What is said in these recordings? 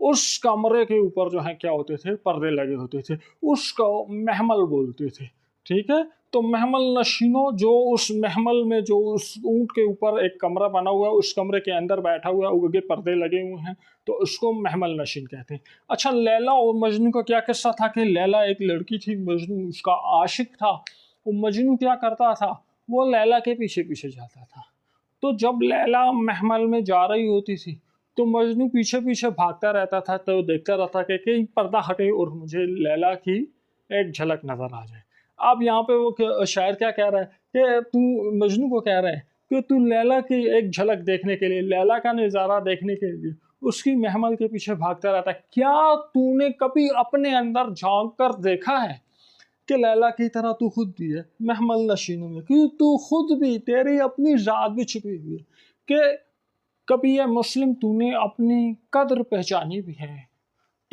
اس کمرے کے اوپر جو ہے کیا ہوتے تھے، پردے لگے ہوتے تھے، اس کو محمل بولتے تھے، ٹھیک ہے۔ تو محمل نشینوں، جو اس محمل میں جو اس اونٹ کے اوپر ایک کمرہ بنا ہوا ہے، اس کمرے کے اندر بیٹھا ہوا ہے، آگے پردے لگے ہوئے ہیں، تو اس کو محمل نشین کہتے ہیں۔ اچھا، لیلا اور مجنو کا کیا قصہ تھا کہ لیلا ایک لڑکی تھی، مجنو اس کا عاشق تھا۔ وہ مجنو کیا کرتا تھا، وہ لیلا کے پیچھے پیچھے جاتا تھا۔ تو جب لیلا محمل میں جا رہی ہوتی تھی تو مجنو پیچھے پیچھے بھاگتا رہتا تھا، تو دیکھتا رہتا کہ کہیں پردہ ہٹے اور مجھے لیلا کی ایک جھلک نظر آ جائے۔ اب یہاں پہ وہ شاعر کیا کہہ رہا ہے کہ تو مجنو کو کہہ رہا ہے کہ تو لیلا کی ایک جھلک دیکھنے کے لیے، لیلا کا نظارہ دیکھنے کے لیے اس کی محمل کے پیچھے بھاگتا رہتا ہے۔ کیا تو نے کبھی اپنے اندر جھانک کر دیکھا ہے کہ لیلا کی طرح تو خود بھی ہے محمل نشینوں میں، کہ تو خود بھی، تیری اپنی ذات بھی چھپی ہوئی ہے، کہ کبھی یہ مسلم تو نے اپنی قدر پہچانی بھی ہے،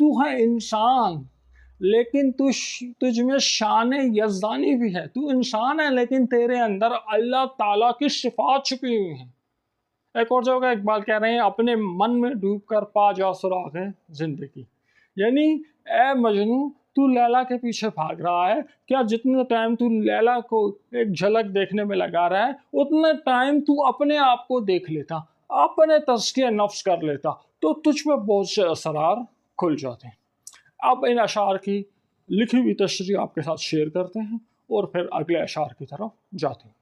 تو ہے انسان لیکن تجھ میں شان یزدانی بھی ہے، تو انسان ہے لیکن تیرے اندر اللہ تعالیٰ کی صفات چھپی ہوئی ہیں۔ ایک اور جگہ اقبال کہہ رہے ہیں، اپنے من میں ڈوب کر پا جا سراغ زندگی، یعنی اے مجنو تو لیلا کے پیچھے بھاگ رہا ہے، کیا جتنے ٹائم تو لیلا کو ایک جھلک دیکھنے میں لگا رہا ہے اتنے ٹائم تو اپنے آپ کو دیکھ لیتا، اپنے تزکیہ نفس کر لیتا، تو تجھ میں بہت سے اسرار کھل جاتے ہیں۔ اب ان اشعار کی لکھی ہوئی تشریح آپ کے ساتھ شیئر کرتے ہیں اور پھر اگلے اشعار کی طرف جاتے ہیں۔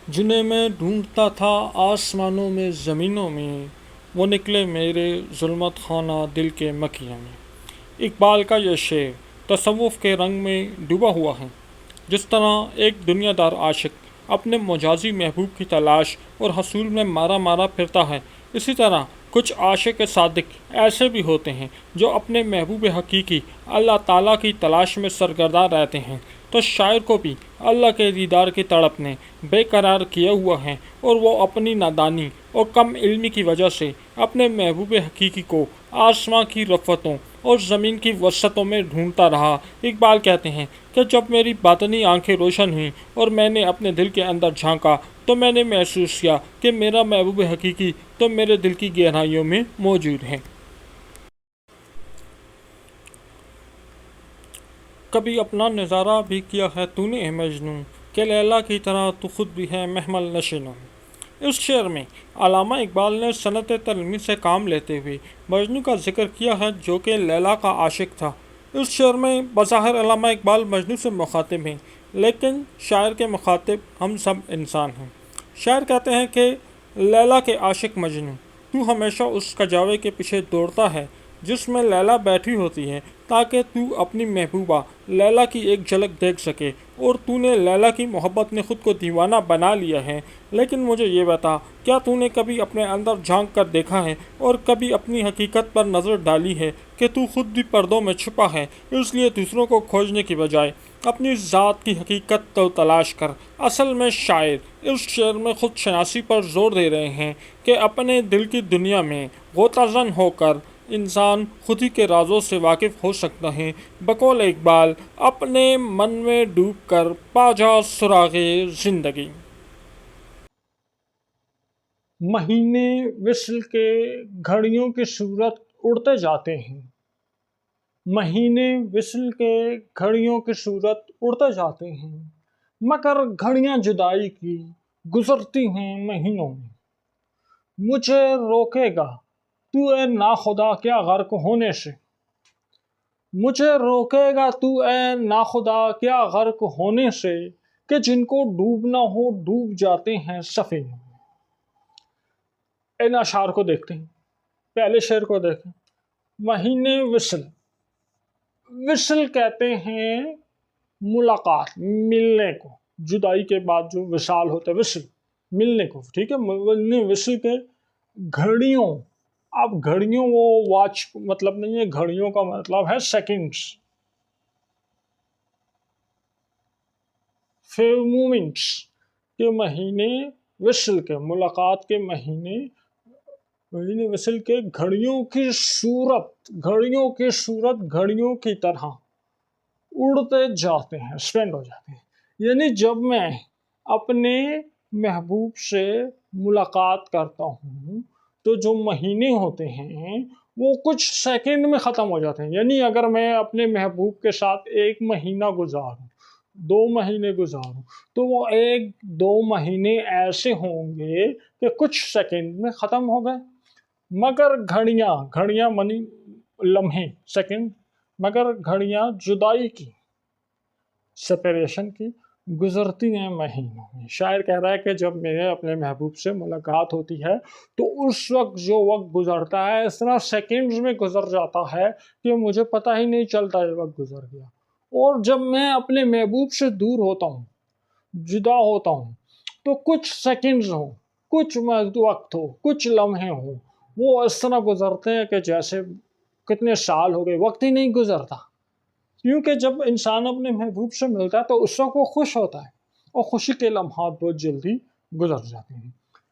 جنہیں میں ڈھونڈتا تھا آسمانوں میں زمینوں میں، وہ نکلے میرے ظلمت خانہ دل کے مکیوں میں۔ اقبال کا یہ شعر تصوف کے رنگ میں ڈوبا ہوا ہے۔ جس طرح ایک دنیا دار عاشق اپنے مجازی محبوب کی تلاش اور حصول میں مارا مارا پھرتا ہے، اسی طرح کچھ عاشق صادق ایسے بھی ہوتے ہیں جو اپنے محبوب حقیقی اللہ تعالیٰ کی تلاش میں سرگرداں رہتے ہیں۔ تو شاعر کو بھی اللہ کے دیدار کی تڑپ نے بے قرار کیا ہوا ہے، اور وہ اپنی نادانی اور کم علمی کی وجہ سے اپنے محبوب حقیقی کو آسماں کی رفتوں اور زمین کی وسعتوں میں ڈھونڈتا رہا۔ اقبال کہتے ہیں کہ جب میری باطنی آنکھیں روشن ہوئیں اور میں نے اپنے دل کے اندر جھانکا تو میں نے محسوس کیا کہ میرا محبوب حقیقی تو میرے دل کی گہرائیوں میں موجود ہے۔ کبھی اپنا نظارہ بھی کیا ہے تو نے اے مجنوں، کہ لیلا کی طرح تو خود بھی ہے محمل نشینوں۔ اس شعر میں علامہ اقبال نے صنعت تلمید سے کام لیتے ہوئے مجنوں کا ذکر کیا ہے جو کہ لیلا کا عاشق تھا۔ اس شعر میں بظاہر علامہ اقبال مجنوں سے مخاطب ہیں، لیکن شاعر کے مخاطب ہم سب انسان ہیں۔ شاعر کہتے ہیں کہ لیلا کے عاشق مجنوں، تو ہمیشہ اس کجاوے کے پیچھے دوڑتا ہے جس میں لیلا بیٹھی ہوتی ہے، تاکہ تو اپنی محبوبہ لیلا کی ایک جھلک دیکھ سکے، اور تو نے لیلا کی محبت نے خود کو دیوانہ بنا لیا ہے۔ لیکن مجھے یہ بتا، کیا تو نے کبھی اپنے اندر جھانک کر دیکھا ہے اور کبھی اپنی حقیقت پر نظر ڈالی ہے کہ تو خود بھی پردوں میں چھپا ہے، اس لیے دوسروں کو کھوجنے کی بجائے اپنی ذات کی حقیقت کو تلاش کر۔ اصل میں شاعر اس شعر میں خود شناسی پر زور دے رہے ہیں کہ اپنے دل کی دنیا میں غوطہ زن ہو کر انسان خود ہی کے رازوں سے واقف ہو سکتا ہے۔ بقول اقبال، اپنے من میں ڈوب کر پا جا سراغ زندگی۔ مہینے وصل کے گھڑیوں کی صورت اڑتے جاتے ہیں، مہینے وصل کے گھڑیوں کی صورت اڑتے جاتے ہیں، مگر گھڑیاں جدائی کی گزرتی ہیں مہینوں میں۔ مجھے روکے گا تو اے ناخدا کیا غرق ہونے سے، مجھے روکے گا تو اے ناخدا کیا غرق ہونے سے، کہ جن کو ڈوبنا ہو ڈوب جاتے ہیں سفینے میں۔ ان اشعار کو دیکھتے ہیں۔ پہلے شعر کو دیکھیں، مہینے وصل، وصل کہتے ہیں ملاقات، ملنے کو، جدائی کے بعد جو وصال ہوتا ہے، وصل ملنے کو، ٹھیک ہے۔ وصل کے گھڑیوں، اب گھڑیوں وہ واچ مطلب نہیں ہے، گھڑیوں کا مطلب ہے سیکنڈز، فیو مومنٹس کے مہینے وصل کے، ملاقات کے مہینے وصل کے گھڑیوں کی صورت، گھڑیوں کی صورت گھڑیوں کی طرح اڑتے جاتے ہیں، اسپینڈ ہو جاتے ہیں۔ یعنی جب میں اپنے محبوب سے ملاقات کرتا ہوں تو جو مہینے ہوتے ہیں وہ کچھ سیکنڈ میں ختم ہو جاتے ہیں. یعنی اگر میں اپنے محبوب کے ساتھ 1 مہینہ گزاروں، 2 مہینے گزاروں، تو وہ 1-2 مہینے ایسے ہوں گے کہ کچھ سیکنڈ میں ختم ہو گئے. مگر گھڑیاں منی لمحے، سیکنڈ، مگر گھڑیاں جدائی کی، سپریشن کی، گزرتی ہیں مہینوں میں. شاعر کہہ رہا ہے کہ جب میرے اپنے محبوب سے ملاقات ہوتی ہے تو اس وقت جو وقت گزرتا ہے اس طرح سیکنڈز میں گزر جاتا ہے کہ مجھے پتہ ہی نہیں چلتا یہ وقت گزر گیا. اور جب میں اپنے محبوب سے دور ہوتا ہوں، جدا ہوتا ہوں، تو کچھ سیکنڈز ہوں، کچھ وقت ہو، کچھ لمحے ہوں، وہ اس طرح گزرتے ہیں کہ جیسے کتنے سال ہو گئے، وقت ہی نہیں گزرتا. کیونکہ جب انسان اپنے محبوب سے ملتا ہے تو اس وقت وہ خوش ہوتا ہے اور خوشی کے لمحات بہت جلدی گزر جاتے ہیں.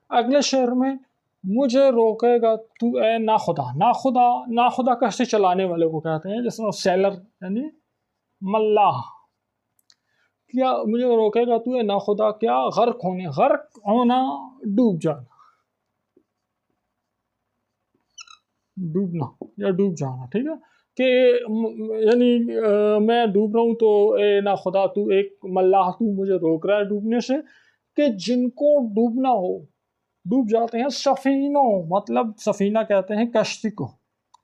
اگلے شعر میں مجھے روکے گا تو اے ناخدا. ناخدا کشتی چلانے والے کو کہتے ہیں، جس طرح سیلر یعنی ملاح. کیا مجھے روکے گا تو اے ناخدا، کیا غرق ہونا ڈوب جانا، ٹھیک ہے کہ یعنی میں ڈوب رہا ہوں تو اے ناخدا تو ایک ملاح، تو مجھے روک رہا ہے ڈوبنے سے. کہ جن کو ڈوبنا ہو ڈوب جاتے ہیں. سفینوں مطلب سفینہ کہتے ہیں کشتی کو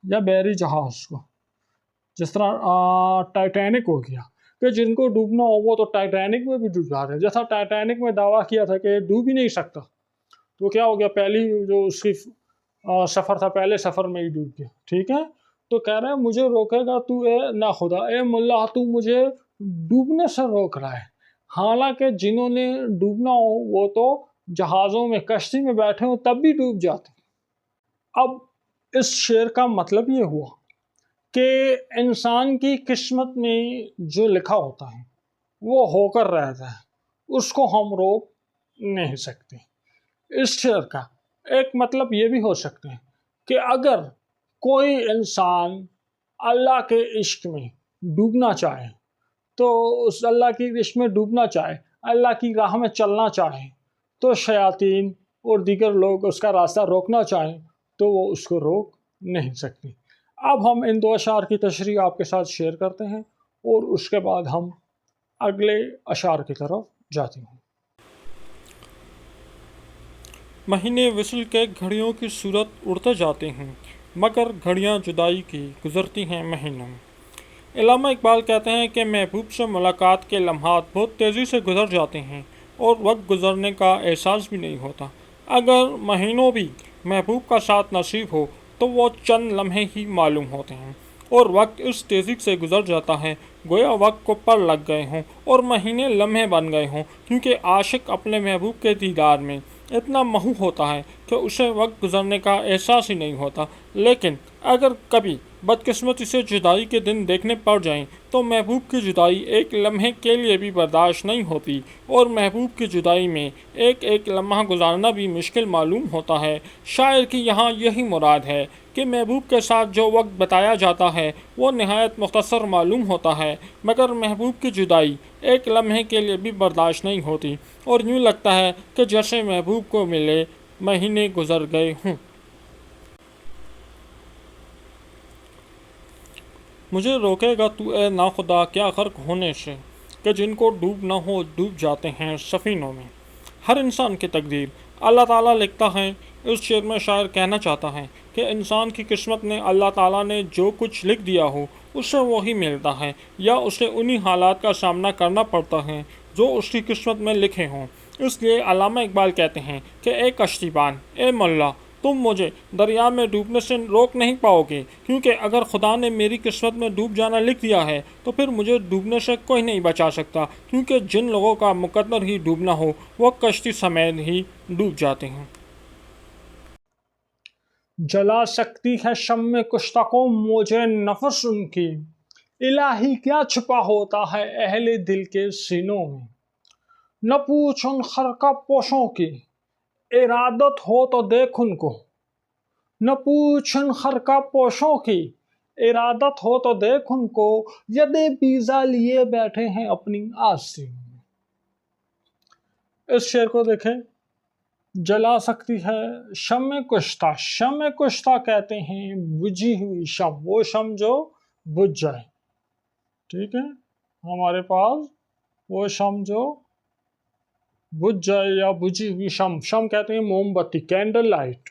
یا بحری جہاز کو، جس طرح ٹائٹینک ہو گیا کہ جن کو ڈوبنا ہو وہ تو ٹائٹینک میں بھی ڈوب جاتے ہیں. جیسا ٹائٹینک میں دعویٰ کیا تھا کہ ڈوب ہی نہیں سکتا، تو کیا ہو گیا، پہلی جو اس کی سفر تھا پہلے سفر میں ہی ڈوب گیا. ٹھیک ہے، تو کہہ رہے ہیں مجھے روکے گا تو اے ناخدا، اے ملا تو مجھے ڈوبنے سے روک رہا ہے. حالانکہ جنہوں نے ڈوبنا ہو وہ تو جہازوں میں، کشتی میں بیٹھے ہوں تب بھی ڈوب جاتے. اب اس شعر کا مطلب یہ ہوا کہ انسان کی قسمت میں جو لکھا ہوتا ہے وہ ہو کر رہتا ہے، اس کو ہم روک نہیں سکتے. اس شعر کا ایک مطلب یہ بھی ہو سکتے ہیں کہ اگر کوئی انسان اللہ کے عشق میں ڈوبنا چاہے، تو اس اللہ کی عشق میں ڈوبنا چاہے، اللہ کی راہ میں چلنا چاہے، تو شیاطین اور دیگر لوگ اس کا راستہ روکنا چاہیں تو وہ اس کو روک نہیں سکتے. اب ہم ان 2 اشعار کی تشریح آپ کے ساتھ شیئر کرتے ہیں اور اس کے بعد ہم اگلے اشعار کی طرف جاتے ہیں. مہینے وصل کے گھڑیوں کی صورت اڑتے جاتے ہیں، مگر گھڑیاں جدائی کی گزرتی ہیں مہینوں میں. علامہ اقبال کہتے ہیں کہ محبوب سے ملاقات کے لمحات بہت تیزی سے گزر جاتے ہیں اور وقت گزرنے کا احساس بھی نہیں ہوتا. اگر مہینوں بھی محبوب کا ساتھ نصیب ہو تو وہ چند لمحے ہی معلوم ہوتے ہیں اور وقت اس تیزی سے گزر جاتا ہے گویا وقت کو پر لگ گئے ہوں اور مہینے لمحے بن گئے ہوں. کیونکہ عاشق اپنے محبوب کے دیدار میں اتنا محو ہوتا ہے کہ اسے وقت گزرنے کا احساس ہی نہیں ہوتا. لیکن اگر کبھی بدقسمتی سے جدائی کے دن دیکھنے پڑ جائیں تو محبوب کی جدائی ایک لمحے کے لیے بھی برداشت نہیں ہوتی اور محبوب کی جدائی میں ایک ایک لمحہ گزارنا بھی مشکل معلوم ہوتا ہے. شاعر کی یہاں یہی مراد ہے کہ محبوب کے ساتھ جو وقت بتایا جاتا ہے وہ نہایت مختصر معلوم ہوتا ہے، مگر محبوب کی جدائی ایک لمحے کے لیے بھی برداشت نہیں ہوتی اور یوں لگتا ہے کہ جیسے محبوب کو ملے مہینے گزر گئے ہوں. مجھے روکے گا تو اے ناخدا، کیا غرق ہونے سے، کہ جن کو ڈوب نہ ہو ڈوب جاتے ہیں سفینوں میں. ہر انسان کی تقدیر اللہ تعالیٰ لکھتا ہے. اس شعر میں شاعر کہنا چاہتا ہے کہ انسان کی قسمت میں اللہ تعالیٰ نے جو کچھ لکھ دیا ہو اسے وہی ملتا ہے، یا اسے انہی حالات کا سامنا کرنا پڑتا ہے جو اس کی قسمت میں لکھے ہوں. اس لیے علامہ اقبال کہتے ہیں کہ اے کشتی بان، اے ملا، تم مجھے دریا میں ڈوبنے سے روک نہیں پاؤ گے، کیونکہ اگر خدا نے میری قسمت میں ڈوب جانا لکھ دیا ہے تو پھر مجھے ڈوبنے سے کوئی نہیں بچا سکتا. کیونکہ جن لوگوں کا مقدر ہی ڈوبنا ہو وہ کشتی سمیت ہی ڈوب جاتے ہیں. جلا سکتی ہے شمع کشتہ کو موجے نفس ان کی، الہی کیا چھپا ہوتا ہے اہل دل کے سینوں میں. نہ پوچھ ان خرقہ پوشوں کی ارادت ہو تو دیکھ ان کو، نہ پوچھ ان خرقہ پوشوں کی ارادت ہو تو دیکھ ان کو، یدے بیضا لیے بیٹھے ہیں اپنی آستین میں. اس شعر کو دیکھیں جلا سکتی ہے شمع کشتہ. شمع کشتہ کہتے ہیں بجھی ہوئی شم، وہ شم جو بجھ جائے. ٹھیک ہے، ہمارے پاس وہ شم جو بجھ جائے یا بجھی ہوئی شم. شم کہتے ہیں موم بتی، کینڈل لائٹ.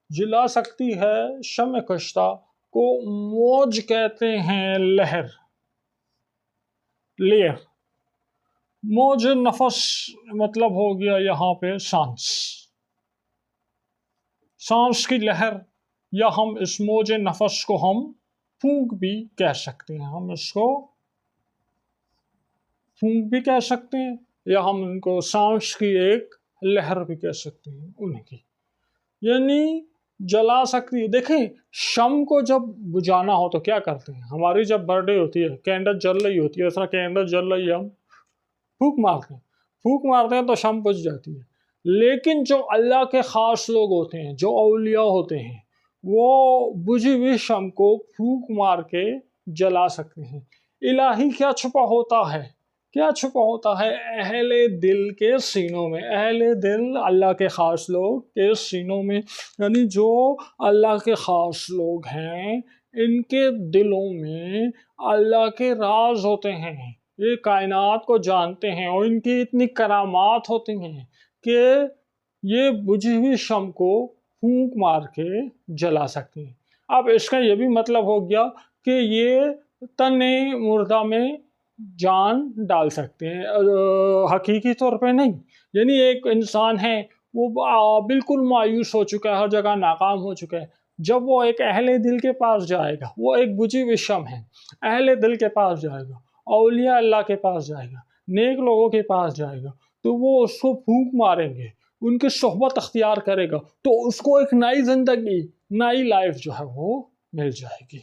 جلا سکتی ہے شمع کشتہ کو موج کہتے ہیں لہر، لیئر. موج نفس مطلب ہو گیا یہاں پہ سانس، سانس کی لہر، یا ہم اس موج نفس کو ہم پھونک بھی کہہ سکتے ہیں. ہم اس کو پھونک بھی کہہ سکتے ہیں، یا ہم ان کو سانس کی ایک لہر بھی کہہ سکتے ہیں انہیں کی. یعنی جلا سکتی ہے. دیکھیں شم کو جب بجھانا ہو تو کیا کرتے ہیں؟ ہماری جب برتھ ڈے ہوتی ہے، کینڈل جل رہی ہوتی ہے، اس طرح کینڈل جل رہی ہے، ہم پھونک مارتے ہیں تو شم بجھ جاتی ہے. لیکن جو اللہ کے خاص لوگ ہوتے ہیں، جو اولیاء ہوتے ہیں، وہ بجھی ہوئی شم کو پھونک مار کے جلا سکتے ہیں. الہی کیا چھپا ہوتا ہے؟ کیا چھپا ہوتا ہے اہل دل کے سینوں میں؟ اہل دل اللہ کے خاص لوگ کے سینوں میں، یعنی جو اللہ کے خاص لوگ ہیں ان کے دلوں میں اللہ کے راز ہوتے ہیں. یہ کائنات کو جانتے ہیں اور ان کی اتنی کرامات ہوتی ہیں کہ یہ بجھی ہوئی شم کو پھونک مار کے جلا سکتے ہیں. اب اس کا یہ بھی مطلب ہو گیا کہ یہ تن مردہ میں جان ڈال سکتے ہیں، حقیقی طور پہ نہیں. یعنی ایک انسان ہے، وہ بالکل مایوس ہو چکا ہے، ہر جگہ ناکام ہو چکا ہے. جب وہ ایک اہل دل کے پاس جائے گا، وہ ایک بجھی ہوئی شم ہے، اہل دل کے پاس جائے گا، اولیاء اللہ کے پاس جائے گا، نیک لوگوں کے پاس جائے گا، تو وہ اس کو پھونک ماریں گے، ان کی صحبت اختیار کرے گا، تو اس کو ایک نئی زندگی، نئی لائف جو ہے وہ مل جائے گی.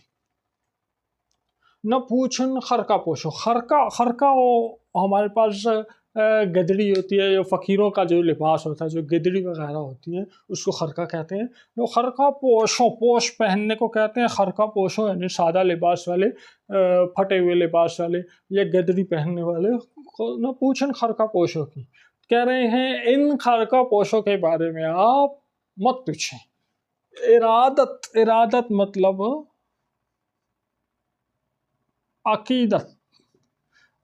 نہ پوچھن خرقہ پوشو. خرقہ وہ ہمارے پاس گدڑی ہوتی ہے، یا فقیروں کا جو لباس ہوتا ہے، جو گدڑی وغیرہ ہوتی ہے، اس کو خرقہ کہتے ہیں. جو خرقہ پوشو، پوش پہننے کو کہتے ہیں خرقہ پوشو، یعنی سادہ لباس والے، پھٹے ہوئے لباس والے یا گدڑی پہننے والے. نہ پوچھن خرقہ پوشو کی. کہہ رہے ہیں ان خرقہ پوشوں کے بارے میں آپ مت پوچھیں. ارادت مطلب عقیدت.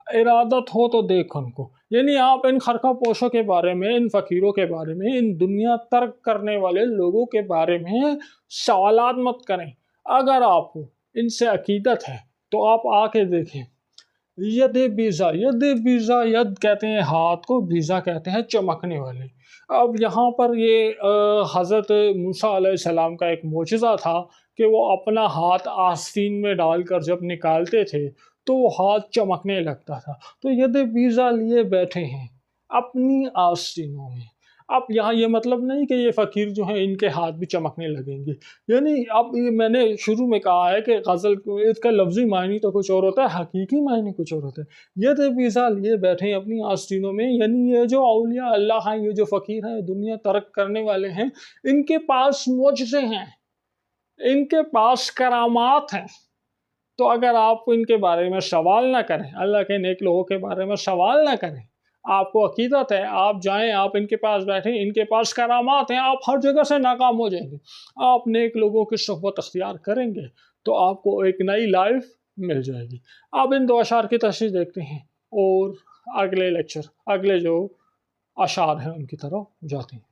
ارادت ہو تو دیکھ ان کو. یعنی آپ ان خرقہ پوشوں کے بارے میں، ان فقیروں کے بارے میں، ان دنیا ترک کرنے والے لوگوں کے بارے میں سوالات مت کریں. اگر آپ کو ان سے عقیدت ہے تو آپ آ کے دیکھیں. ید بیضا، ید کہتے ہیں ہاتھ کو، بیضا کہتے ہیں چمکنے والے. اب یہاں پر یہ حضرت موسیٰ علیہ السلام کا ایک معجزہ تھا کہ وہ اپنا ہاتھ آستین میں ڈال کر جب نکالتے تھے تو وہ ہاتھ چمکنے لگتا تھا. تو ید بیضا لیے بیٹھے ہیں اپنی آستینوں میں. اب یہاں یہ مطلب نہیں کہ یہ فقیر جو ہیں ان کے ہاتھ بھی چمکنے لگیں گے. یعنی اب میں نے شروع میں کہا ہے کہ غزل اس کا لفظی معنی تو کچھ اور ہوتا ہے، حقیقی معنی کچھ اور ہوتا ہے. ید بیضا لیے بیٹھے ہیں اپنی آستینوں میں، یعنی یہ جو اولیاء اللہ ہیں، یہ جو فقیر ہیں، دنیا ترک کرنے والے ہیں، ان کے پاس معجزے ہیں، ان کے پاس کرامات ہیں. تو اگر آپ ان کے بارے میں سوال نہ کریں، اللہ کے نیک لوگوں کے بارے میں سوال نہ کریں، آپ کو عقیدت ہے، آپ جائیں، آپ ان کے پاس بیٹھیں، ان کے پاس کرامات ہیں، آپ ہر جگہ سے ناکام ہو جائیں گے. آپ نیک لوگوں کی صحبت اختیار کریں گے تو آپ کو ایک نئی لائف مل جائے گی. آپ ان دو اشعار کی تشریح دیکھتے ہیں اور اگلے جو اشعار ہیں ان کی طرف جاتے ہیں.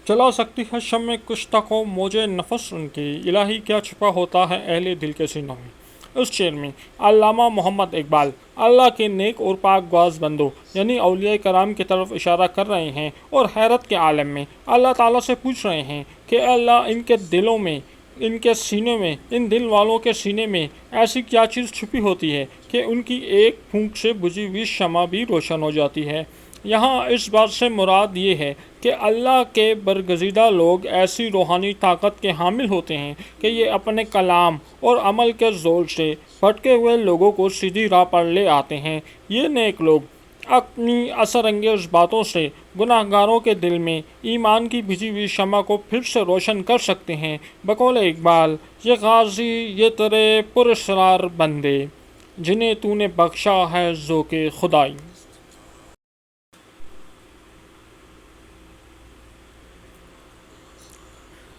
جلا سکتی ہے شمع کشتہ کو موج نفس ان کی، الہی کیا چھپا ہوتا ہے اہل دل کے سینوں میں. اس شعر میں علامہ محمد اقبال اللہ کے نیک اور پاک گواز بندوں یعنی اولیاء کرام کی طرف اشارہ کر رہے ہیں، اور حیرت کے عالم میں اللہ تعالیٰ سے پوچھ رہے ہیں کہ اللہ ان کے دلوں میں، ان کے سینے میں، ان دل والوں کے سینے میں ایسی کیا چیز چھپی ہوتی ہے کہ ان کی ایک پھونک سے بجھی ہوئی شمع بھی روشن ہو جاتی ہے. یہاں اس بات سے مراد یہ ہے کہ اللہ کے برگزیدہ لوگ ایسی روحانی طاقت کے حامل ہوتے ہیں کہ یہ اپنے کلام اور عمل کے زور سے بھٹکے ہوئے لوگوں کو سیدھی راہ پر لے آتے ہیں. یہ نیک لوگ اپنی اثر انگیز باتوں سے گناہ گاروں کے دل میں ایمان کی بجھی ہوئی شمع کو پھر سے روشن کر سکتے ہیں. بقول اقبال، یہ غازی یہ تیرے پراسرار بندے جنہیں تو نے بخشا ہے ذوق خدائی.